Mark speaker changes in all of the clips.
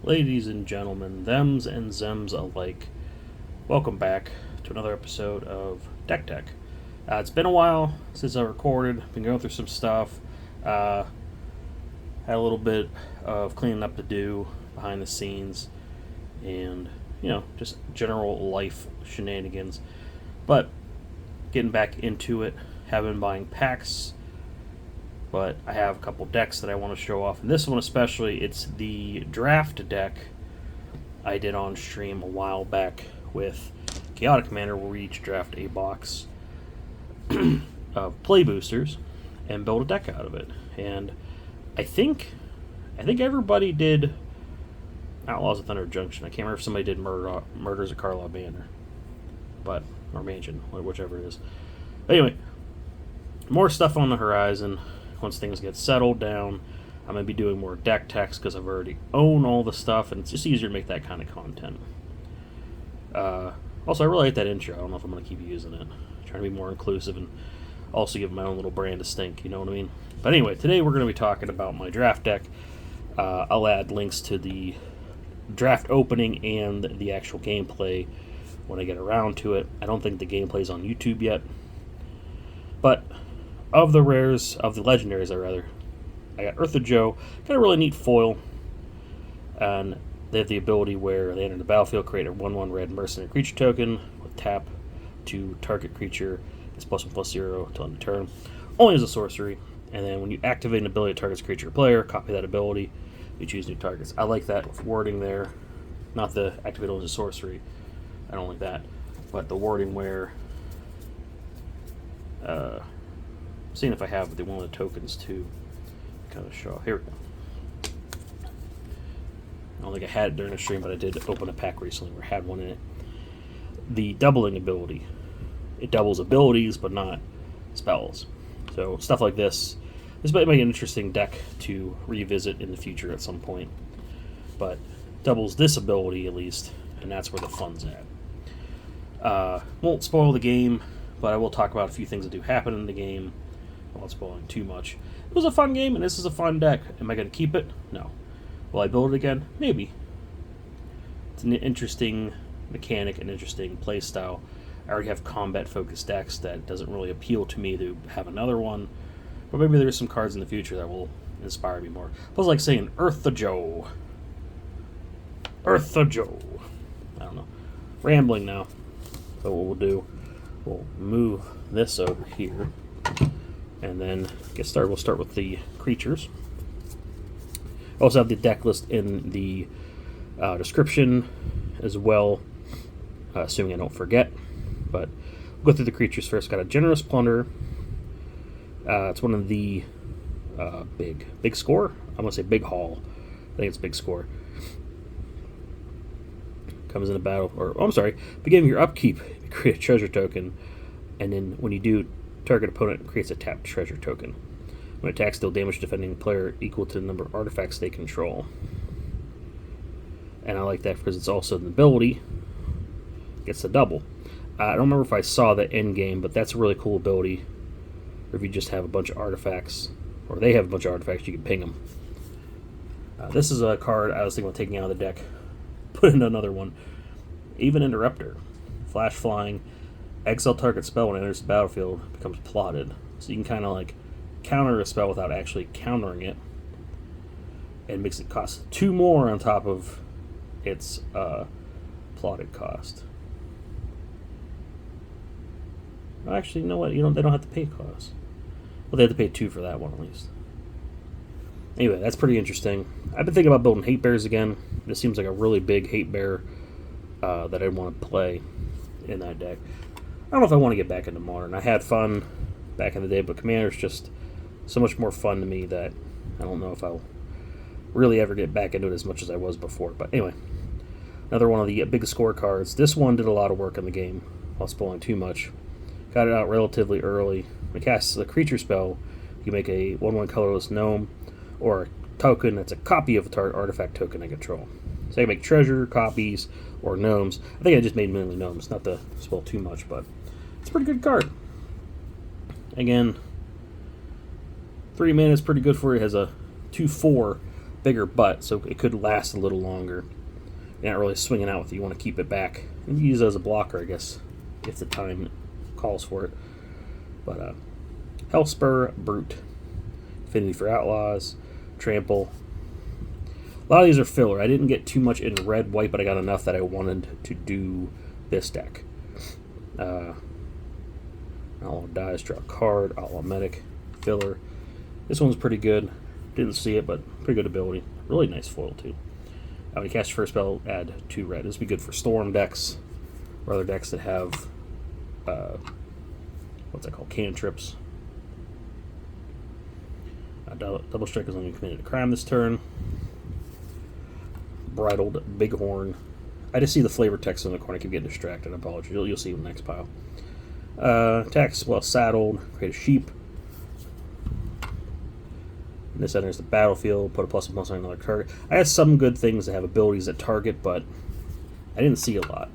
Speaker 1: Ladies and gentlemen, thems and zems alike, welcome back to another episode of Dech Teck. It's been a while since I recorded, been going through some stuff, had a little bit of cleaning up to do behind the scenes, and, just general life shenanigans. But, getting back into it, have been buying packs, but I have a couple decks that I want to show off. And this one especially, it's the draft deck I did on stream a while back with Chaotic Commander, where we each draft a box of play boosters and build a deck out of it. And I think everybody did Outlaws of Thunder Junction. I can't remember if somebody did Murders of Karlaw Banner, or Mansion, whichever it is. Anyway, more stuff on the horizon. Once things get settled down, I'm going to be doing more deck techs because I've already owned all the stuff, and it's just easier to make that kind of content. Also, I really like that intro. I don't know if I'm going to keep using it. I'm trying to be more inclusive and also give my own little brand of stink, you know what I mean? But anyway, today we're going to be talking about my draft deck. I'll add links to the draft opening and the actual gameplay when I get around to it. I don't think the gameplay's on YouTube yet. But of the legendaries, I got Ertha Joe, got a really neat foil, and they have the ability where they enter the battlefield, create a 1/1 red mercenary creature token with tap to target creature, gets +1/+0 till end of turn, only as a sorcery, and then when you activate an ability that targets creature or player, copy that ability, you choose new targets. I like that wording there, not the activate only as a sorcery, I don't like that, but the wording where seeing if I have one of the tokens to kind of show. Here we go. I don't think I had it during the stream, but I did open a pack recently where I had one in it. The doubling ability. It doubles abilities, but not spells. So stuff like this. This might be an interesting deck to revisit in the future at some point. But doubles this ability at least, and that's where the fun's at. Won't spoil the game, but I will talk about a few things that do happen in the game without spoiling too much. It was a fun game, and this is a fun deck. Am I going to keep it? No. Will I build it again? Maybe. It's an interesting mechanic, an interesting play style. I already have combat-focused decks that doesn't really appeal to me to have another one, but maybe there's some cards in the future that will inspire me more. It was like saying Ertha Joe. Ertha Joe. I don't know. Rambling now. So what we'll do, we'll move this over here, and then get started. We'll start with the creatures. I also have the deck list in the description as well, assuming I don't forget. But we'll go through the creatures first. Got a Generous Plunderer. It's one of the big score. I'm going to say big haul. I think it's big score. Comes in a battle, beginning of your upkeep, you create a treasure token, and then when you do, target opponent creates a tapped treasure token. When it attacks, deal damage defending player equal to the number of artifacts they control. And I like that because it's also an ability. Gets the double. I don't remember if I saw that end game, but that's a really cool ability. Or if you just have a bunch of artifacts, or they have a bunch of artifacts, you can ping them. This is a card I was thinking about taking out of the deck. Put in another one. Even Interrupter. Flash flying. Exile target spell when it enters the battlefield becomes plotted. So you can kind of like counter a spell without actually countering it. And makes it cost 2 more on top of its plotted cost. Actually, you know what? They don't have to pay cost. Well, they have to pay 2 for that one at least. Anyway, that's pretty interesting. I've been thinking about building hate bears again. This seems like a really big hate bear that I want to play in that deck. I don't know if I want to get back into Modern. I had fun back in the day, but Commander's just so much more fun to me that I don't know if I'll really ever get back into it as much as I was before. But anyway, another one of the big scorecards. This one did a lot of work in the game, without spoiling too much. Got it out relatively early. When it casts the creature spell, you make a 1/1 colorless gnome or a token that's a copy of a target artifact token I control. So I can make treasure, copies, or gnomes. I think I just made mainly gnomes, not to spoil too much, but it's a pretty good card. Again, 3 mana is pretty good for it. It has a 2/4 bigger butt, so it could last a little longer. You're not really swinging out with it. You want to keep it back and use it as a blocker, I guess, if the time calls for it. But Hellspur, Brute, Affinity for Outlaws, Trample. A lot of these are filler. I didn't get too much in red, white, but I got enough that I wanted to do this deck. Outlaw Dice, draw a card, Outlaw Medic, filler. This one's pretty good. Didn't see it, but pretty good ability. Really nice foil, too. When you cast your first spell, add 2 red. This would be good for Storm decks, or other decks that have, what's that called, cantrips. Double Strike is only committed a crime this turn. Bridled Bighorn. I just see the flavor text in the corner. I keep getting distracted. I apologize. You'll see it in the next pile. Attacks, well, saddled. Create a sheep. And this enters the battlefield. Put a +1/+1 on another target. I had some good things that have abilities that target, but I didn't see a lot.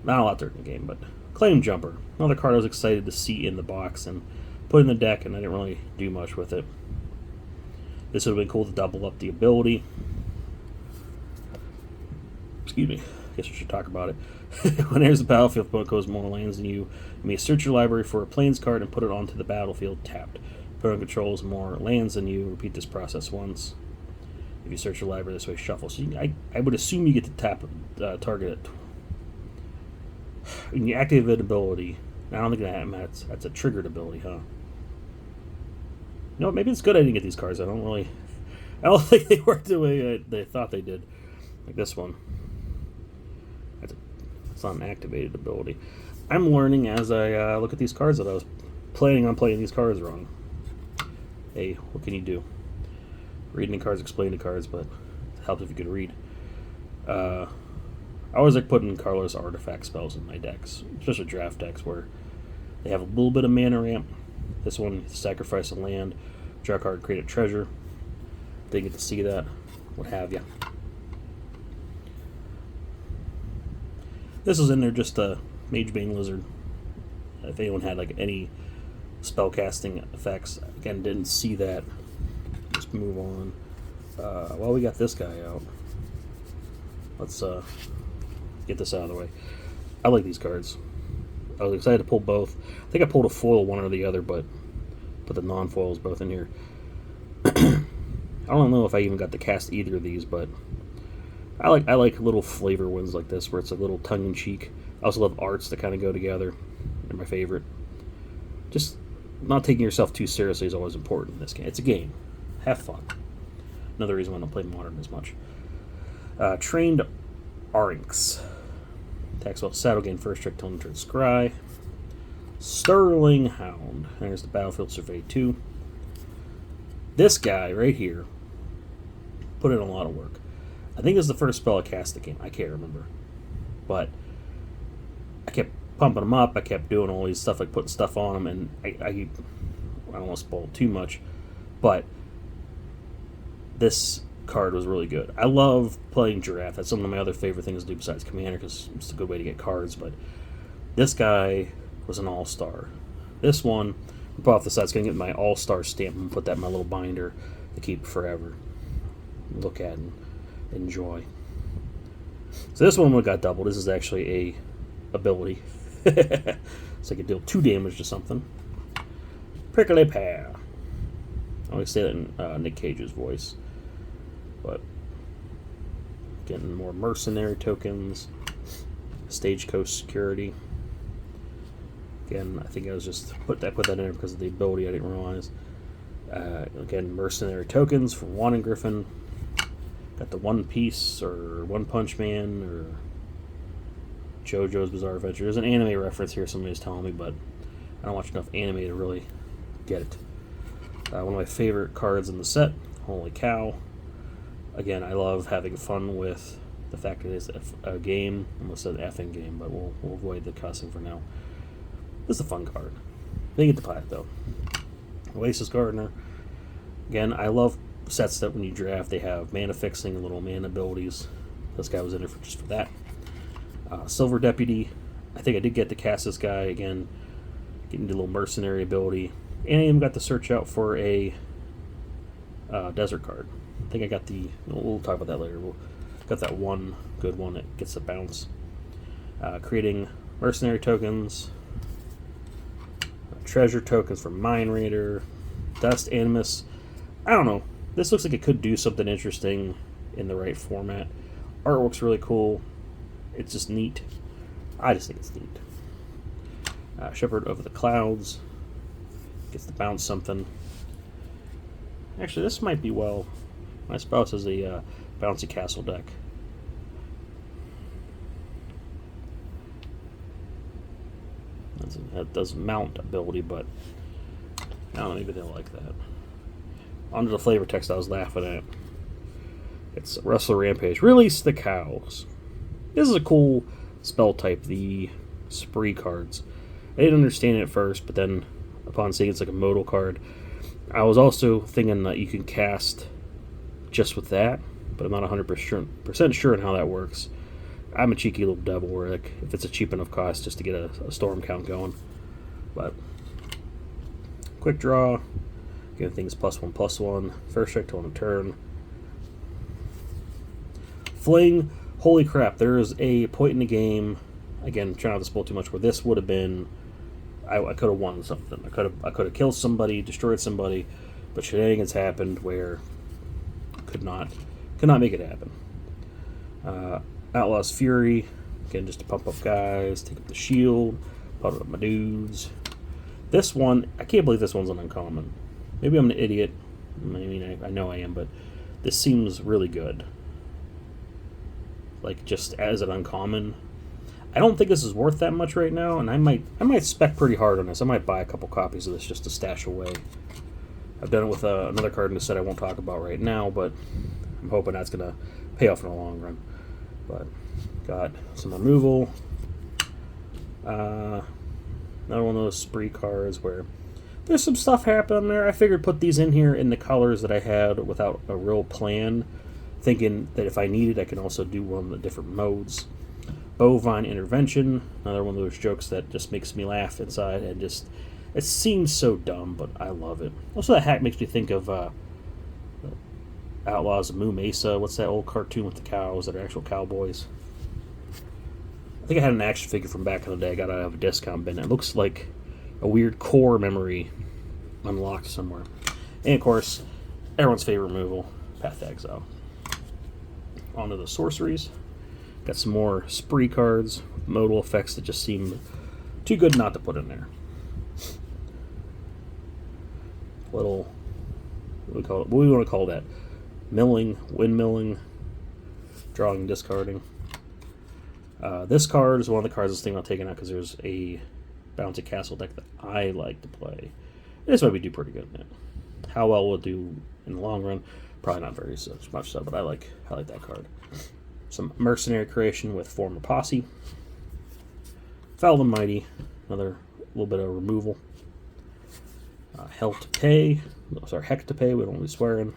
Speaker 1: Not a lot during the game, but Claim Jumper. Another card I was excited to see in the box and put in the deck, and I didn't really do much with it. This would have been cool to double up the ability. Excuse me. I guess we should talk about it. When there's the battlefield, opponent goes more lands than you may search your library for a plains card and put it onto the battlefield tapped. Opponent controls more lands than you. Repeat this process once. If you search your library this way, shuffle. So I would assume you get to tap target it. When you activate an ability, I don't think that's a triggered ability, huh? No, maybe it's good I didn't get these cards. I don't think they worked the way they thought they did. Like this one. It's not an activated ability. I'm learning as I look at these cards that I was planning on playing these cards wrong. Hey, what can you do? Reading the cards, explaining the cards, but it helps if you could read. I always like putting colorless artifact spells in my decks, especially draft decks where they have a little bit of mana ramp. This one, sacrifice a land, draw a card, create a treasure. Didn't get to see that, what have you. This was in there just a Magebane Lizard. If anyone had like any spell casting effects, again, didn't see that. Just move on. Well, we got this guy out. Let's get this out of the way. I like these cards. I was excited to pull both. I think I pulled a foil one or the other, but put the non-foils both in here. I don't know if I even got to cast either of these, but I like little flavor ones like this where it's a little tongue-in-cheek. I also love arts that kind of go together. They're my favorite. Just not taking yourself too seriously is always important in this game. It's a game. Have fun. Another reason why I don't play Modern as much. Trained Arinx. Attacks well, saddle, gain first strike till end turn scry. Sterling Hound. There's the Battlefield Survey 2. This guy right here put in a lot of work. I think this is the first spell I cast the game. I can't remember. But I kept pumping them up. I kept doing all these stuff, like putting stuff on them, and I don't want to spoil too much, but this card was really good. I love playing Giraffe. That's one of my other favorite things to do besides Commander, because it's a good way to get cards, but this guy was an all-star. This one, I put off the side, it's going to get my all-star stamp and put that in my little binder to keep forever. Look at and enjoy. So this one got doubled. This is actually a ability. So I can deal 2 damage to something. Prickly Pear. I always say that in Nick Cage's voice. But getting more mercenary tokens. Stagecoach security. Again, I think I was just put that in there because of the ability. I didn't realize. Again, mercenary tokens for Juan and Griffin. Got the One Piece or One Punch Man or JoJo's Bizarre Adventure. There's an anime reference here, somebody's telling me, but I don't watch enough anime to really get it. One of my favorite cards in the set, Holy Cow. Again, I love having fun with the fact that it's a game. I almost said effing game, but we'll avoid the cussing for now. This is a fun card. They get to play it, though. Oasis Gardener. Again, I love sets that when you draft, they have mana fixing and little mana abilities. This guy was in there just for that. Silver Deputy. I think I did get to cast this guy again, getting the little mercenary ability. And I even got to search out for a desert card. think I got the... We'll talk about that later. Got that one good one that gets the bounce. Creating mercenary tokens. Treasure tokens for Mine Raider. Dust Animus. I don't know. This looks like it could do something interesting in the right format. Artwork's really cool. It's just neat. I just think it's neat. Shepherd over the Clouds. Gets to bounce something. Actually, this might be well. My spouse has a bouncy castle deck. That does mount ability, but I don't know, maybe they'll like that. Onto the flavor text I was laughing at. It's Wrestler Rampage. Release the cows. This is a cool spell type, the spree cards. I didn't understand it at first, but then upon seeing it's like a modal card, I was also thinking that you can cast just with that, but I'm not 100% sure on how that works. I'm a cheeky little devil where, like, if it's a cheap enough cost just to get a storm count going. But quick draw, giving things +1/+1. First strike on a turn. Fling. Holy crap! There is a point in the game. Again, trying not to spoil too much. Where this would have been, I could have won something. I could have killed somebody, destroyed somebody, but shenanigans happened where I could not make it happen. Outlaw's Fury, again, just to pump up guys, take up the shield, pump up my dudes. This one, I can't believe this one's an uncommon. Maybe I'm an idiot. I mean, I know I am, but this seems really good. Like, just as an uncommon. I don't think this is worth that much right now, and I might spec pretty hard on this. I might buy a couple copies of this just to stash away. I've done it with another card in the set I won't talk about right now, but I'm hoping that's going to pay off in the long run. But got some removal. Another one of those spree cards where there's some stuff happening there. I figured put these in here in the colors that I had without a real plan, thinking that if I need it, I can also do one of the different modes. Bovine Intervention, another one of those jokes that just makes me laugh inside, and just, it seems so dumb, but I love it. Also, that hat makes me think of Outlaws of Moo Mesa. What's that old cartoon with the cows that are actual cowboys? I think I had an action figure from back in the day. I got out of a discount bin. It looks like a weird core memory unlocked somewhere. And, of course, everyone's favorite removal, Path to Exile. Onto the sorceries. Got some more spree cards, modal effects that just seem too good not to put in there. Little, what do we want to call that? Milling, windmilling, drawing, discarding. This card is one of the cards I was thinking about taking out because there's a bouncy castle deck that I like to play. This might be do pretty good in it. How well will it do in the long run? Probably not very much so, but I like that card. Some mercenary creation with Former Posse. Foul the Mighty, another little bit of removal. Heck to pay, we don't be swearing.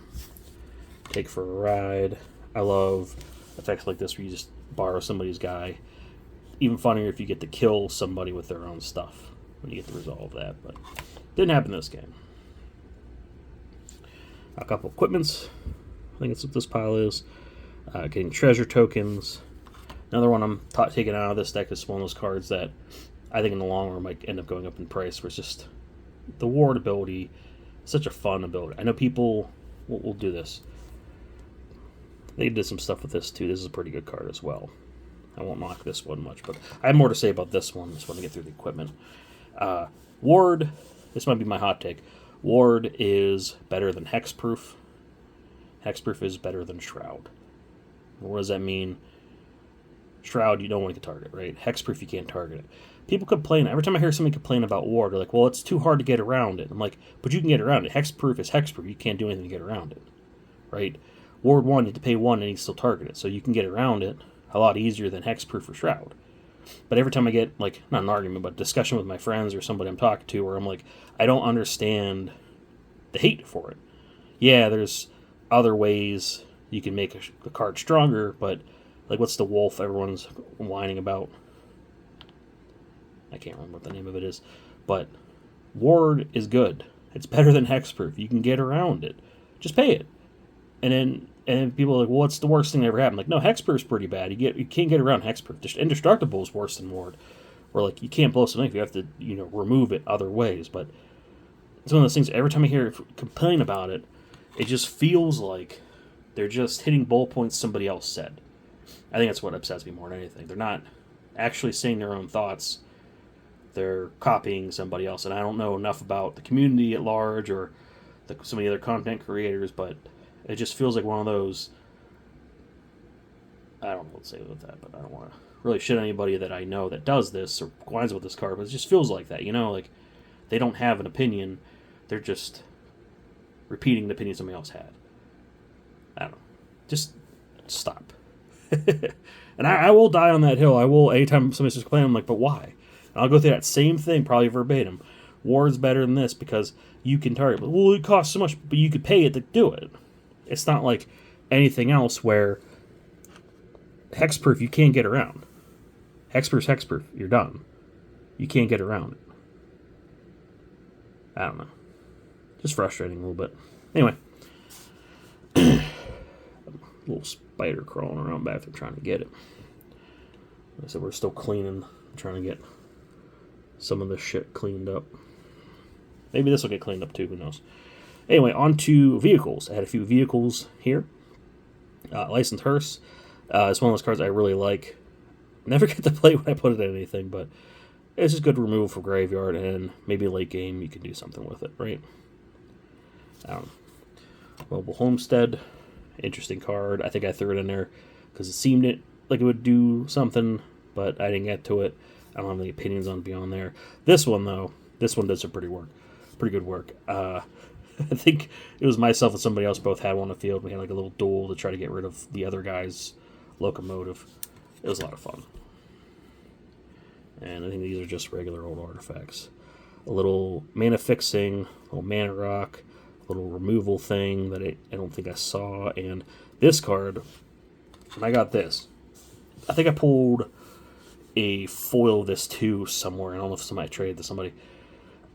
Speaker 1: Take for a ride. I love effects like this where you just borrow somebody's guy. Even funnier if you get to kill somebody with their own stuff when you get to resolve that, but didn't happen this game. A couple equipments. I think that's what this pile is. Getting treasure tokens. Another one I'm taking out of this deck is one of those cards that I think in the long run might end up going up in price, where it's just the ward ability is such a fun ability. I know people will do this. They did some stuff with this too. This is a pretty good card as well. I won't knock this one much, but I have more to say about this one. Just want to get through the equipment. Ward, this might be my hot take. Ward is better than Hexproof. Hexproof is better than Shroud. What does that mean? Shroud, you don't want to target, right? Hexproof, you can't target it. People complain. Every time I hear somebody complain about Ward, they're like, well, it's too hard to get around it. I'm like, but you can get around it. Hexproof is Hexproof. You can't do anything to get around it, right? Ward 1, you have to pay 1 and you still target it. So you can get around it a lot easier than Hexproof or Shroud. But every time I get, like, not an argument, but discussion with my friends or somebody I'm talking to where I'm like, I don't understand the hate for it. Yeah, there's other ways you can make a card stronger, but, like, what's the wolf everyone's whining about? I can't remember what the name of it is. But Ward is good. It's better than Hexproof. You can get around it. Just pay it. then people are like, well, what's the worst thing that ever happened? Like, no, Hexproof is pretty bad. You can't get around Hexproof. Just Indestructible is worse than Ward. Or like you can't blow something if you have to remove it other ways. But it's one of those things. Every time I hear complain about it, it just feels like they're just hitting bullet points somebody else said. I think that's what upsets me more than anything. They're not actually saying their own thoughts. They're copying somebody else. And I don't know enough about the community at large or some of the other content creators, but it just feels like one of those. I don't know what to say about that, but I don't want to really shit anybody that I know that does this or winds with this card, but it just feels like that, like they don't have an opinion. They're just repeating the opinion somebody else had. I don't know. Just stop. And I will die on that hill. I will, anytime somebody's just complaining, I'm like, but why? And I'll go through that same thing, probably verbatim. Ward's better than this because you can target. But, well, it costs so much, but you could pay it to do it. It's not like anything else where Hexproof you can't get around. Hexproof's Hexproof. You're done. You can't get around it. I don't know. Just frustrating a little bit. Anyway. Little spider crawling around back there trying to get it. Like I said, we're still cleaning, trying to get some of this shit cleaned up. Maybe this will get cleaned up too, who knows. Anyway, on to vehicles. I had a few vehicles here. Licensed Hearse. It's one of those cards I really like. Never get to play when I put it in anything, but it's just good removal for graveyard, and maybe late game you can do something with it, right? Mobile Homestead. Interesting card. I think I threw it in there because it seemed like it would do something, but I didn't get to it. I don't have any opinions on beyond there. This one, though, does some pretty good work. I think it was myself and somebody else both had one on the field. We had like a little duel to try to get rid of the other guy's locomotive. It was a lot of fun. And I think these are just regular old artifacts. A little mana fixing, a little mana rock, little removal thing that I don't think I saw. And this card, when I got this, I think I pulled a foil of this too somewhere. I don't know if somebody traded to somebody.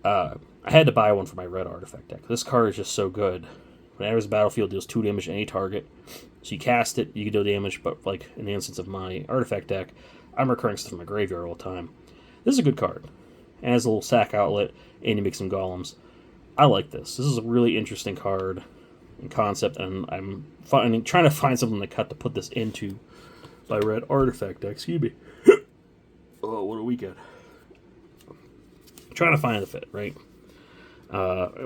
Speaker 1: I had to buy one for my red artifact deck. This card is just so good. When it enters the battlefield, deals 2 damage to any target. So you cast it, you can deal damage, but like in the instance of my artifact deck, I'm recurring stuff from my graveyard all the time. This is a good card. And has a little sack outlet, and you make some golems. I like this. This is a really interesting card and concept, and I'm trying to find something to put this into my red artifact deck. Excuse me. Oh, what a weekend. Trying to find the fit, right?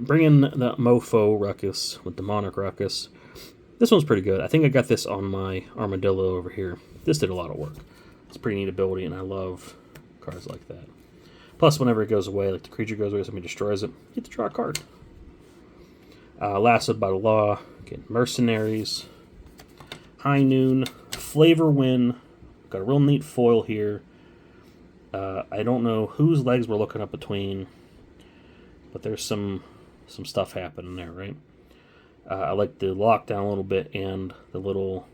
Speaker 1: Bring in the Mofo Ruckus with the Monarch Ruckus. This one's pretty good. I think I got this on my Armadillo over here. This did a lot of work. It's a pretty neat ability, and I love cards like that. Plus, whenever it goes away, like the creature goes away, somebody destroys it, you get to draw a card. Lasted by the Law, again, Mercenaries, High Noon, Flavor Win. Got a real neat foil here. I don't know whose legs we're looking up between, but there's some stuff happening there, right? I like the lockdown a little bit and the little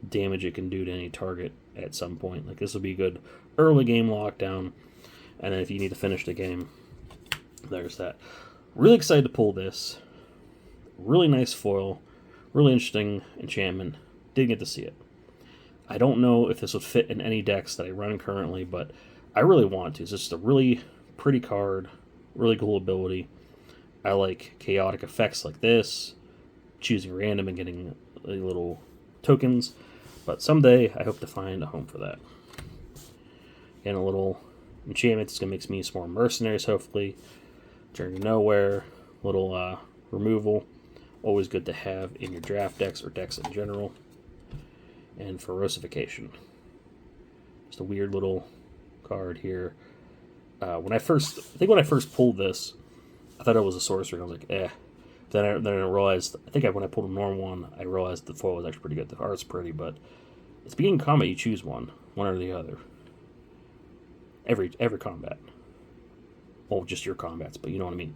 Speaker 1: damage it can do to any target at some point. Like this will be good early game lockdown. And then if you need to finish the game, there's that. Really excited to pull this. Really nice foil. Really interesting enchantment. Didn't get to see it. I don't know if this would fit in any decks that I run currently, but I really want to. It's just a really pretty card. Really cool ability. I like chaotic effects like this. Choosing random and getting little tokens. But someday I hope to find a home for that. And a little enchantment is going to make me some more mercenaries, hopefully. Journey to Nowhere. Little removal. Always good to have in your draft decks or decks in general. And Ferocification. Just a weird little card here. When I first pulled this, I thought it was a sorcery. I was like, eh. Then I realized, when I pulled a normal one, I realized the foil was actually pretty good. The art's pretty, but at the beginning of combat, you choose one or the other. Every combat. Well, just your combats, but you know what I mean.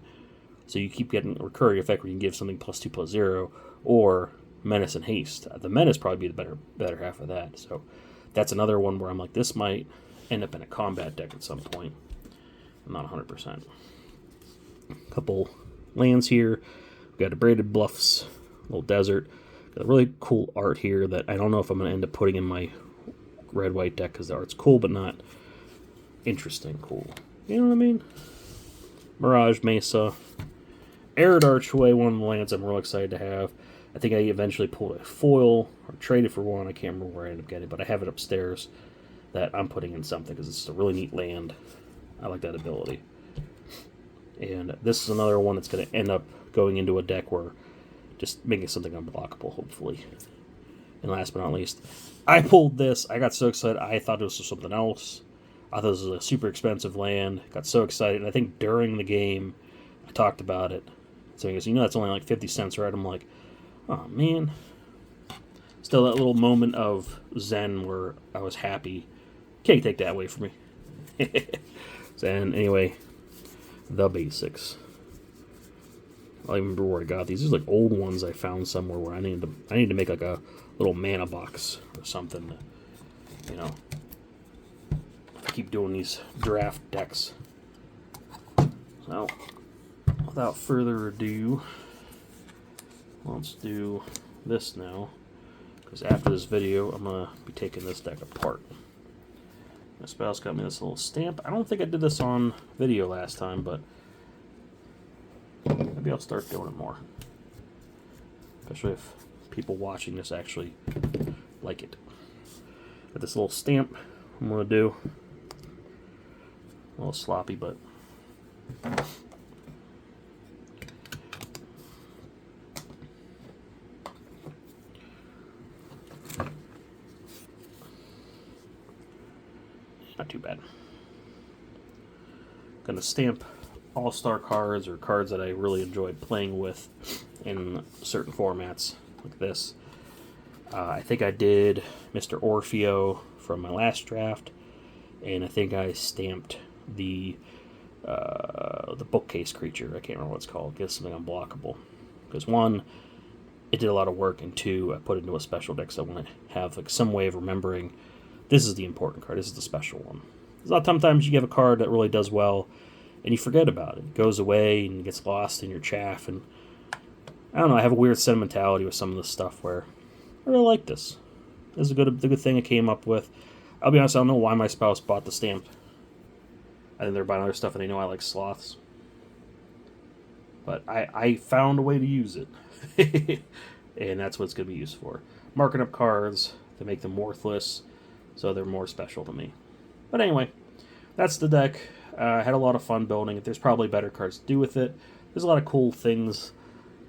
Speaker 1: So you keep getting a recurring effect where you can give something +2/+0, or Menace and Haste. The Menace probably be the better half of that. So that's another one where I'm like, this might end up in a combat deck at some point. I'm not 100%. Couple lands here. We've got Abraded Bluffs, little desert. Got a really cool art here that I don't know if I'm going to end up putting in my red-white deck because the art's cool, but not interesting cool. You know what I mean? Mirage Mesa. Arid Archway, one of the lands I'm real excited to have. I think I eventually pulled a foil or traded for one. I can't remember where I ended up getting it, but I have it upstairs that I'm putting in something because it's a really neat land. I like that ability. And this is another one that's going to end up going into a deck where just making something unblockable, hopefully. And last but not least, I pulled this. I got so excited. I thought this was something else. I thought this was a super expensive land. Got so excited. And I think during the game, I talked about it. So he goes, that's only like 50 cents, right? I'm like, oh, man. Still that little moment of zen where I was happy. Can't take that away from me. And anyway, the basics. I don't even remember where I got these. These are like old ones I found somewhere where I need to make like a little mana box or something. I keep doing these draft decks. So, without further ado, let's do this now. Because after this video, I'm going to be taking this deck apart. My spouse got me this little stamp. I don't think I did this on video last time, but maybe I'll start doing it more. Especially if people watching this actually like it. Got this little stamp I'm going to do. A little sloppy, but not too bad. Gonna stamp all-star cards or cards that I really enjoy playing with in certain formats like this. I think I did Mr. Orfeo from my last draft, and I think I stamped the bookcase creature. I can't remember what it's called. Get something unblockable. Because one, it did a lot of work, and two, I put it into a special deck, so I want to have like some way of remembering this is the important card. This is the special one. A lot of sometimes you have a card that really does well, and you forget about it. It goes away and gets lost in your chaff, and I don't know. I have a weird sentimentality with some of this stuff where I really like this. This is a good thing I came up with. I'll be honest, I don't know why my spouse bought the stamp. I think they're buying other stuff, and they know I like sloths. But I found a way to use it. And that's what it's going to be used for. Marking up cards to make them worthless, so they're more special to me. But anyway, that's the deck. I had a lot of fun building it. There's probably better cards to do with it. There's a lot of cool things.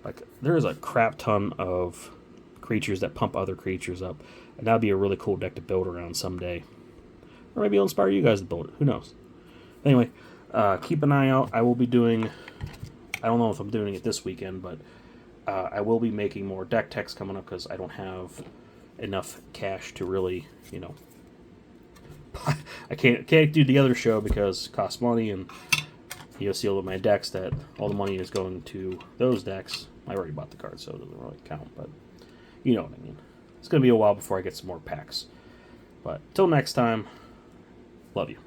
Speaker 1: Like, there's a crap ton of creatures that pump other creatures up. And that would be a really cool deck to build around someday. Or maybe it'll inspire you guys to build it. Who knows? Anyway, keep an eye out. I will be doing... I don't know if I'm doing it this weekend, but I will be making more Dech Tecks coming up because I don't have enough cash to really, I can't do the other show because it costs money, and you'll see all of my decks that all the money is going to those decks. I already bought the cards, so it doesn't really count, but you know what I mean. It's going to be a while before I get some more packs. But till next time, love you.